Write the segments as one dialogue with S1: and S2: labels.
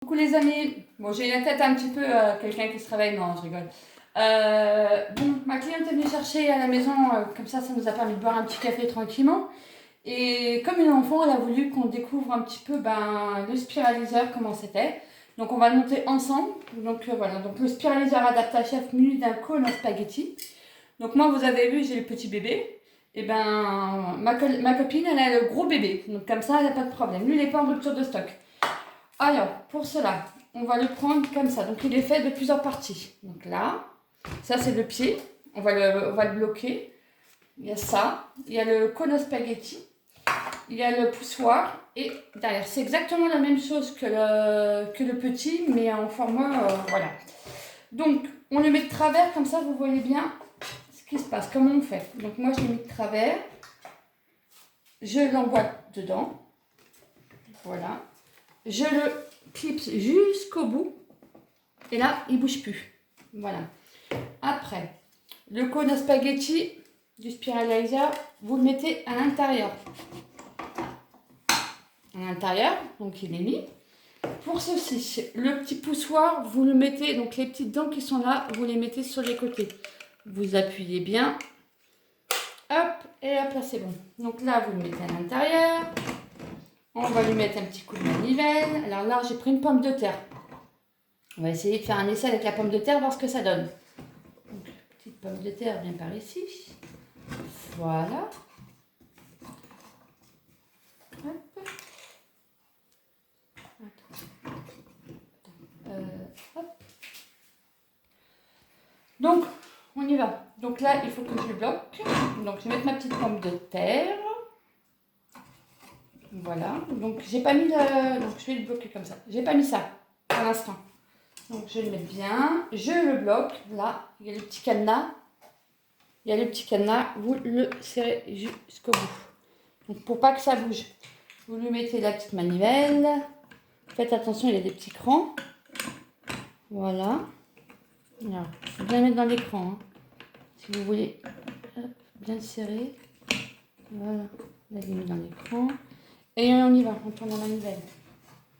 S1: Coucou les amis, bon j'ai la tête un petit peu quelqu'un qui se réveille, non je rigole. Bon, ma cliente est venue chercher à la maison, comme ça nous a permis de boire un petit café tranquillement. Et comme une enfant, elle a voulu qu'on découvre un petit peu le spiraliseur, comment c'était. Donc on va le monter ensemble. Donc voilà, donc le spiraliseur AdaptaChef muni d'un cône à spaghetti. Donc moi vous avez vu, j'ai le petit bébé. Et ma copine elle a le gros bébé, donc comme ça elle n'a pas de problème. Lui il n'est pas en rupture de stock. Alors, pour cela, on va le prendre comme ça. Donc, il est fait de plusieurs parties. Donc là, ça c'est le pied. On va le bloquer. Il y a ça. Il y a le cône à spaghetti. Il y a le poussoir. Et derrière, c'est exactement la même chose que le petit, mais en format, voilà. Donc, on le met de travers, comme ça, vous voyez bien ce qui se passe. Comment on fait? Donc, moi, je l'ai mis de travers. Je l'emboîte dedans. Voilà. Je le clipse jusqu'au bout. Et là, il ne bouge plus. Voilà. Après, le cône à spaghetti du spiralizer, vous le mettez à l'intérieur. À l'intérieur, donc il est mis. Pour ceci, le petit poussoir, vous le mettez, donc les petites dents qui sont là, vous les mettez sur les côtés. Vous appuyez bien. Hop, et hop, là c'est bon. Donc là, vous le mettez à l'intérieur. On va lui mettre un petit coup de manivelle. Alors là, j'ai pris une pomme de terre. On va essayer de faire un essai avec la pomme de terre, voir ce que ça donne. Donc, petite pomme de terre bien par ici. Voilà. Hop. Hop. Donc, on y va. Donc là, il faut que je le bloque. Donc, je vais mettre ma petite pomme de terre. Voilà. Donc, j'ai pas mis le... Donc, je vais le bloquer comme ça. J'ai pas mis ça pour l'instant. Donc, je vais le mettre bien. Je le bloque. Là, il y a le petit cadenas. Il y a le petit cadenas. Vous le serrez jusqu'au bout. Donc, pour pas que ça bouge. Vous lui mettez la petite manivelle. Faites attention, il y a des petits crans. Voilà. Alors, il faut bien mettre dans l'écran. Hein. Si vous voulez bien le serrer. Voilà. Là, il est mis dans l'écran. Et on y va, on tourne la manivelle.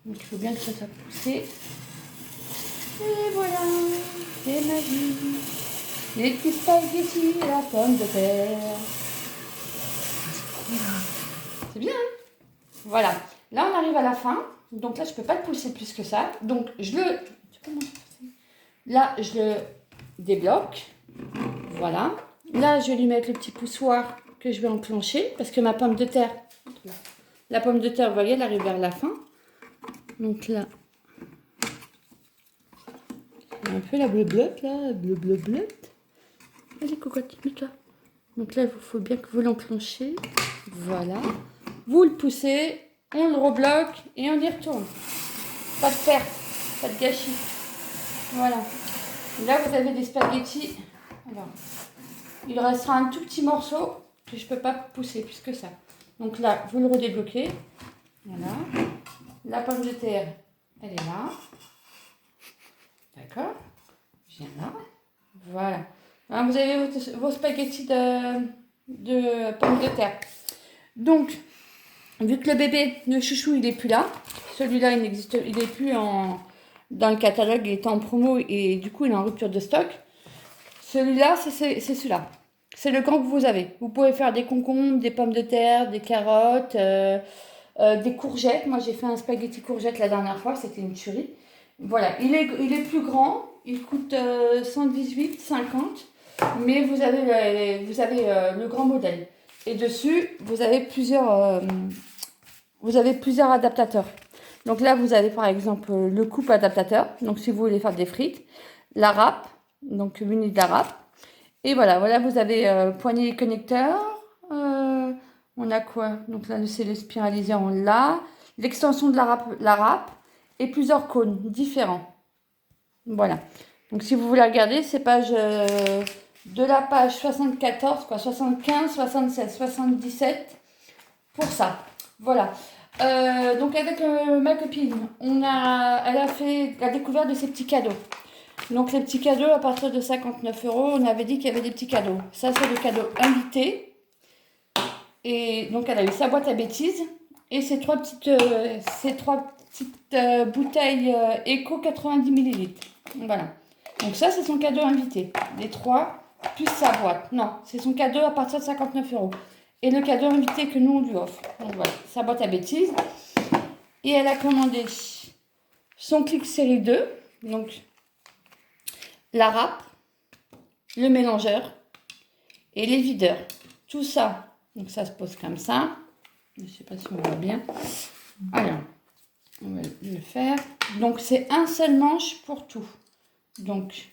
S1: Donc, il faut bien que ça soit poussé. Et voilà, c'est magique. Les petits spaghettis et la pomme de terre. C'est bien, hein? Voilà. Là, on arrive à la fin. Donc là, je ne peux pas le pousser plus que ça. Donc, là, je le débloque. Voilà. Là, je vais lui mettre le petit poussoir que je vais enclencher. Parce que ma pomme de terre, la pomme de terre, vous voyez, elle arrive vers la fin. Donc là, un peu la bleu-bleute, là, bleu-bleu-bleute. Allez, cocotte, mets-toi. Donc là, il faut bien que vous l'enclenchez. Voilà. Vous le poussez, on le rebloque et on y retourne. Pas de perte, pas de gâchis. Voilà. Là, vous avez des spaghettis. Alors, il restera un tout petit morceau que je ne peux pas pousser plus que ça. Donc là, vous le redébloquez. Voilà. La pomme de terre, elle est là. D'accord. Je viens là. Voilà. Alors, vous avez vos spaghettis de pommes de terre. Donc, vu que le bébé, le chouchou, il n'est plus là. Celui-là, il n'est plus dans le catalogue, il était en promo et du coup, il est en rupture de stock. Celui-là, c'est celui-là. C'est le grand que vous avez. Vous pouvez faire des concombres, des pommes de terre, des carottes, des courgettes. Moi, j'ai fait un spaghetti courgette la dernière fois, c'était une tuerie. Voilà, il est plus grand, il coûte 118,50, mais vous avez le grand modèle. Et dessus, vous avez plusieurs adaptateurs. Donc là, vous avez par exemple le coupe adaptateur. Donc si vous voulez faire des frites, la râpe, donc muni de la râpe. Et voilà, vous avez poignée connecteur. On a quoi? Donc là, c'est le spiraliseur, on l'a. L'extension de la râpe et plusieurs cônes différents. Voilà. Donc si vous voulez regarder, c'est de la page 74, 75, 76, 77 pour ça. Voilà. Donc avec ma copine, elle a fait la découverte de ces petits cadeaux. Donc les petits cadeaux à partir de 59 €, on avait dit qu'il y avait des petits cadeaux. Ça c'est le cadeau invité. Et donc elle a eu sa boîte à bêtises et ces trois petites petite bouteille Eco 90 millilitres. Voilà. Donc ça, c'est son cadeau invité. Les 3, plus sa boîte. Non, c'est son cadeau à partir de 59 €. Et le cadeau invité que nous, on lui offre. Donc voilà, sa boîte à bêtises. Et elle a commandé son Click série 2. Donc, la râpe, le mélangeur et les videurs. Tout ça. Donc ça se pose comme ça. Je ne sais pas si on voit bien. Alors, on va le faire. Donc, c'est un seul manche pour tout. Donc,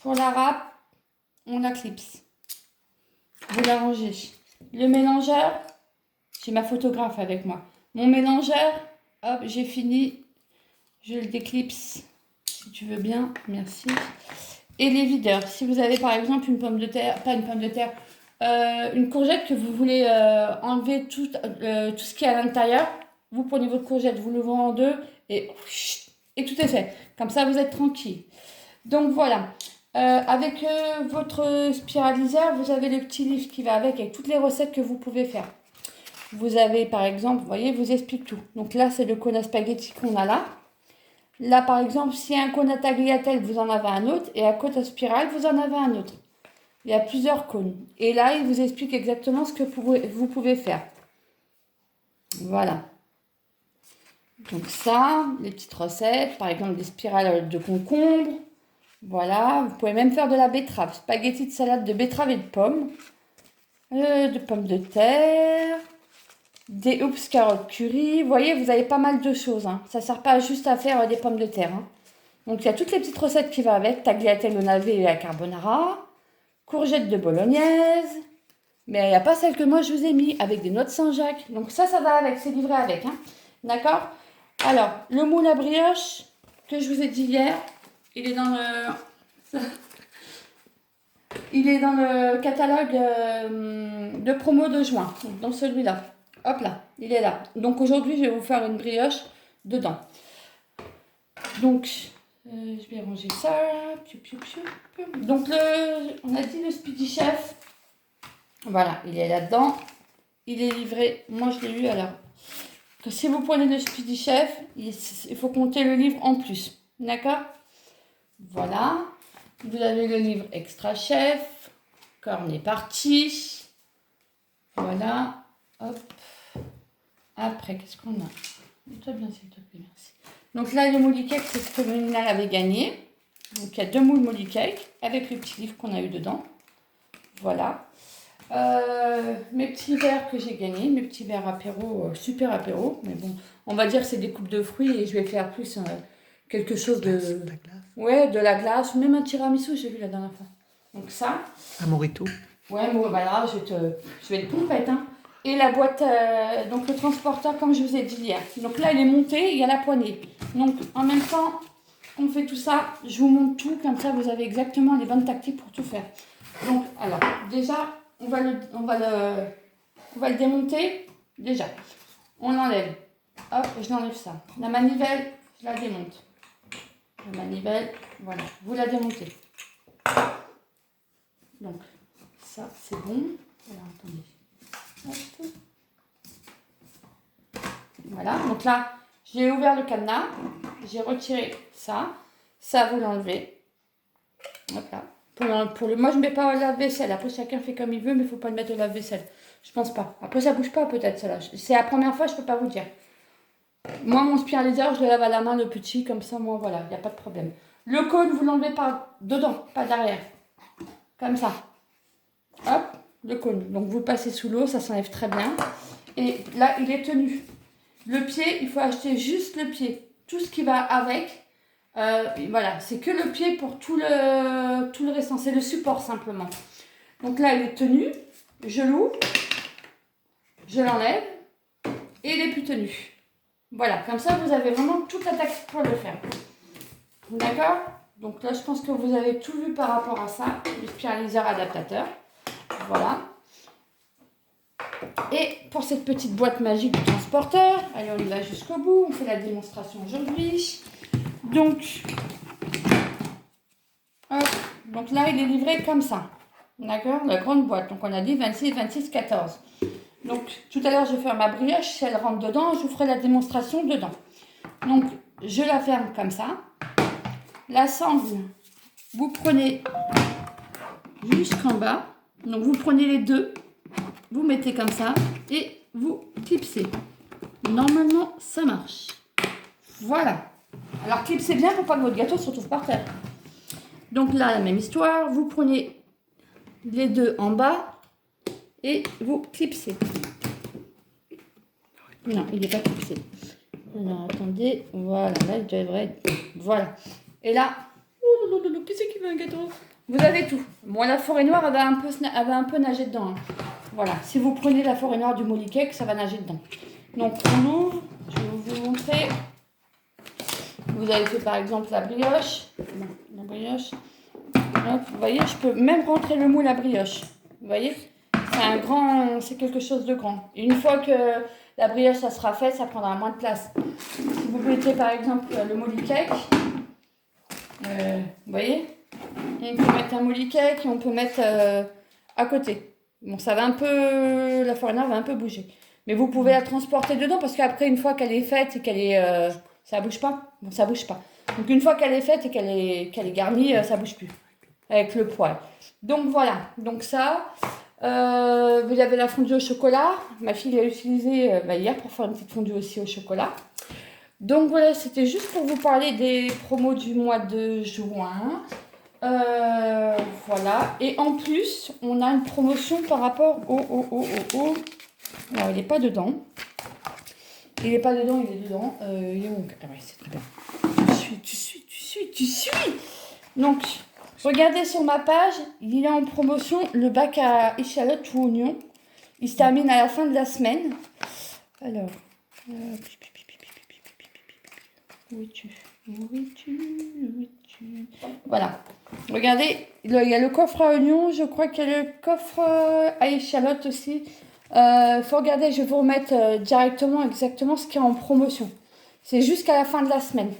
S1: pour la râpe, on la clipse. Vous la rangez. Le mélangeur, j'ai ma photographe avec moi. Mon mélangeur, hop, j'ai fini. Je le déclipse, si tu veux bien. Merci. Et les videurs. Si vous avez par exemple une pomme de terre, pas une pomme de terre, une courgette que vous voulez enlever tout ce qui est à l'intérieur, vous prenez votre courgette, vous l'ouvrez en deux et tout est fait. Comme ça, vous êtes tranquille. Donc voilà. Avec votre spiraliseur, vous avez le petit livre qui va avec toutes les recettes que vous pouvez faire. Vous avez par exemple, vous voyez, vous explique tout. Donc là, c'est le cône à spaghetti qu'on a là. Là, par exemple, si un cône à tagliatelle, vous en avez un autre. Et un cône à spirale, vous en avez un autre. Il y a plusieurs cônes. Et là, il vous explique exactement ce que vous pouvez faire. Voilà. Donc ça, les petites recettes. Par exemple, des spirales de concombre. Voilà. Vous pouvez même faire de la betterave. Spaghetti de salade de betterave et de pommes. De pommes de terre. Des oups carottes curry. Vous voyez, vous avez pas mal de choses. Hein. Ça ne sert pas juste à faire des pommes de terre. Hein. Donc, il y a toutes les petites recettes qui vont avec. Tagliatelle au navet et à carbonara. Courgettes de bolognaise. Mais il n'y a pas celle que moi, je vous ai mis avec des noix de Saint-Jacques. Donc, ça va avec. C'est livré avec. Hein. D'accord? Alors, le moule à brioche que je vous ai dit hier, il est dans le... Il est dans le catalogue de promo de juin. Dans celui-là. Hop là, il est là. Donc aujourd'hui, je vais vous faire une brioche dedans. Donc, je vais ranger ça. Donc, on a dit le Speedy Chef. Voilà, il est là-dedans. Il est livré. Moi, je l'ai eu alors. Que si vous prenez le Speedy Chef, il faut compter le livre en plus. D'accord? Voilà. Vous avez le livre Extra Chef. Cornet parti. Voilà. Hop. Après, qu'est-ce qu'on a? Toi bien, s'il te plaît, merci. Donc là, le mouli cake, c'est ce que Lina avait gagné. Donc il y a 2 moules mouli cake avec le petit livre qu'on a eu dedans. Voilà. Mes petits verres que j'ai gagnés, mes petits verres apéro, super apéro. Mais bon, on va dire que c'est des coupes de fruits et je vais faire plus quelque chose de... De la glace. Ouais, de la glace. Même un tiramisu, j'ai vu la dernière fois. Donc ça. Un morito. Ouais, bon, voilà, je vais être pompette, hein. Et la boîte, donc le transporteur, comme je vous ai dit hier. Donc là, il est monté, il y a la poignée. Donc en même temps qu'on fait tout ça, je vous montre tout, comme ça vous avez exactement les bonnes tactiques pour tout faire. Donc, alors, déjà, on va le démonter. Déjà, on l'enlève. Hop, je l'enlève ça. La manivelle, je la démonte. La manivelle, voilà, vous la démontez. Donc, ça, c'est bon. Alors, attendez. Hop. Voilà, donc là, j'ai ouvert le cadenas, j'ai retiré ça, ça vous l'enlevez. Hop là. Moi, je ne mets pas au lave-vaisselle, après chacun fait comme il veut, mais il ne faut pas le mettre au lave-vaisselle. Je pense pas. Après, ça bouge pas peut-être, celle-là. C'est la première fois, je ne peux pas vous dire. Moi, mon spiraliseur, je le lave à la main, le petit, comme ça, moi, voilà, il n'y a pas de problème. Le cône, vous l'enlevez par dedans, pas derrière. Comme ça. Hop. Le cône. Donc vous le passez sous l'eau, ça s'enlève très bien. Et là, il est tenu. Le pied, il faut acheter juste le pied. Tout ce qui va avec, voilà, c'est que le pied pour tout le restant. C'est le support simplement. Donc là, il est tenu. Je l'ouvre. Je l'enlève. Et il est plus tenu. Voilà, comme ça, vous avez vraiment toute la tactique pour le faire. D'accord? Donc là, je pense que vous avez tout vu par rapport à ça. Le spiraliseur adaptateur. Voilà. Et pour cette petite boîte magique du transporteur, allez, on y va jusqu'au bout. On fait la démonstration aujourd'hui. Donc là, il est livré comme ça. D'accord? La grande boîte. Donc, on a dit 26, 26, 14. Donc, tout à l'heure, je vais faire ma brioche. Si elle rentre dedans, je vous ferai la démonstration dedans. Donc, je la ferme comme ça. La sangle, vous prenez jusqu'en bas. Donc, vous prenez les deux, vous mettez comme ça et vous clipsez. Normalement, ça marche. Voilà. Alors, clipsez bien pour pas que votre gâteau se retrouve par terre. Donc là, la même histoire. Vous prenez les deux en bas et vous clipsez. Non, il n'est pas clipsé. Alors, attendez. Voilà, là, il devrait être... Voilà. Et là... Qui c'est qui veut un gâteau? Vous avez tout. Bon, la forêt noire, elle va un peu nager dedans. Hein. Voilà. Si vous prenez la forêt noire du Molly Cake, ça va nager dedans. Donc, on ouvre. Je vais vous montrer. Vous avez fait, par exemple, la brioche. Non, la brioche. Hop, vous voyez, je peux même rentrer le moule à brioche. Vous voyez? C'est quelque chose de grand. Et une fois que la brioche, ça sera fait, ça prendra moins de place. Si vous mettez, par exemple, le Molly Cake, vous voyez? On peut mettre un Molly Cake et on peut mettre à côté. Bon, ça va un peu... La forêt noire va un peu bouger. Mais vous pouvez la transporter dedans parce qu'après, une fois qu'elle est faite et qu'elle est... ça bouge pas? Bon, ça bouge pas. Donc, une fois qu'elle est faite et qu'elle est garnie, ça bouge plus. Avec le poil. Donc, voilà. Donc, ça... vous avez la fondue au chocolat. Ma fille l'a utilisée hier pour faire une petite fondue aussi au chocolat. Donc, voilà, c'était juste pour vous parler des promos du mois de juin. Voilà. Et en plus, on a une promotion par rapport au... Alors, il n'est pas dedans. Il n'est pas dedans, il est dedans. Il est où? Ah ouais, c'est très bien. Tu suis. Donc, regardez sur ma page, il est en promotion le bac à échalotes ou oignons. Il se termine à la fin de la semaine. Alors, où es-tu? Voilà. Regardez, il y a le coffre à oignons, je crois qu'il y a le coffre à échalotes aussi. Faut regarder, je vais vous remettre directement exactement ce qu'il y a en promotion. C'est jusqu'à la fin de la semaine.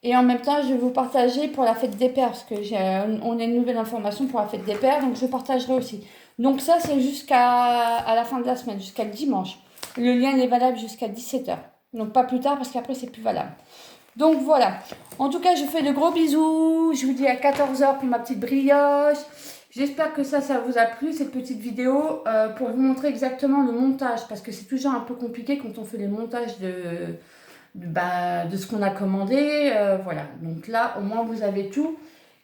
S1: Et en même temps, je vais vous partager pour la fête des pères, parce que on a une nouvelle information pour la fête des pères, donc je partagerai aussi. Donc ça, c'est jusqu'à la fin de la semaine, jusqu'à dimanche. Le lien est valable jusqu'à 17h. Donc pas plus tard, parce qu'après, c'est plus valable. Donc voilà. En tout cas, je fais de gros bisous. Je vous dis à 14h pour ma petite brioche. J'espère que ça vous a plu, cette petite vidéo, pour vous montrer exactement le montage. Parce que c'est toujours un peu compliqué quand on fait les montages de ce qu'on a commandé. Voilà. Donc là, au moins, vous avez tout.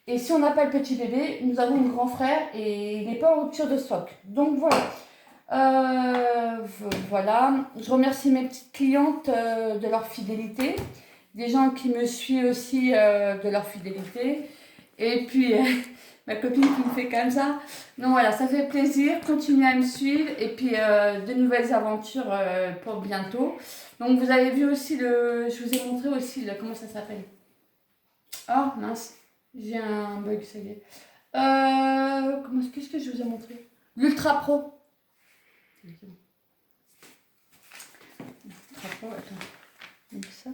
S1: Et si on n'a pas le petit bébé, nous avons un grand frère et il n'est pas en rupture de stock. Donc voilà. Voilà. Je remercie mes petites clientes de leur fidélité. Des gens qui me suivent aussi de leur fidélité. Et puis, ma copine qui me fait comme ça. Donc voilà, ça fait plaisir. Continuez à me suivre. Et puis, de nouvelles aventures pour bientôt. Donc, vous avez vu aussi je vous ai montré aussi comment ça s'appelle. Oh, mince. J'ai un bug, ça y est. Qu'est-ce que je vous ai montré? L'Ultra Pro. Ultra Pro, attends.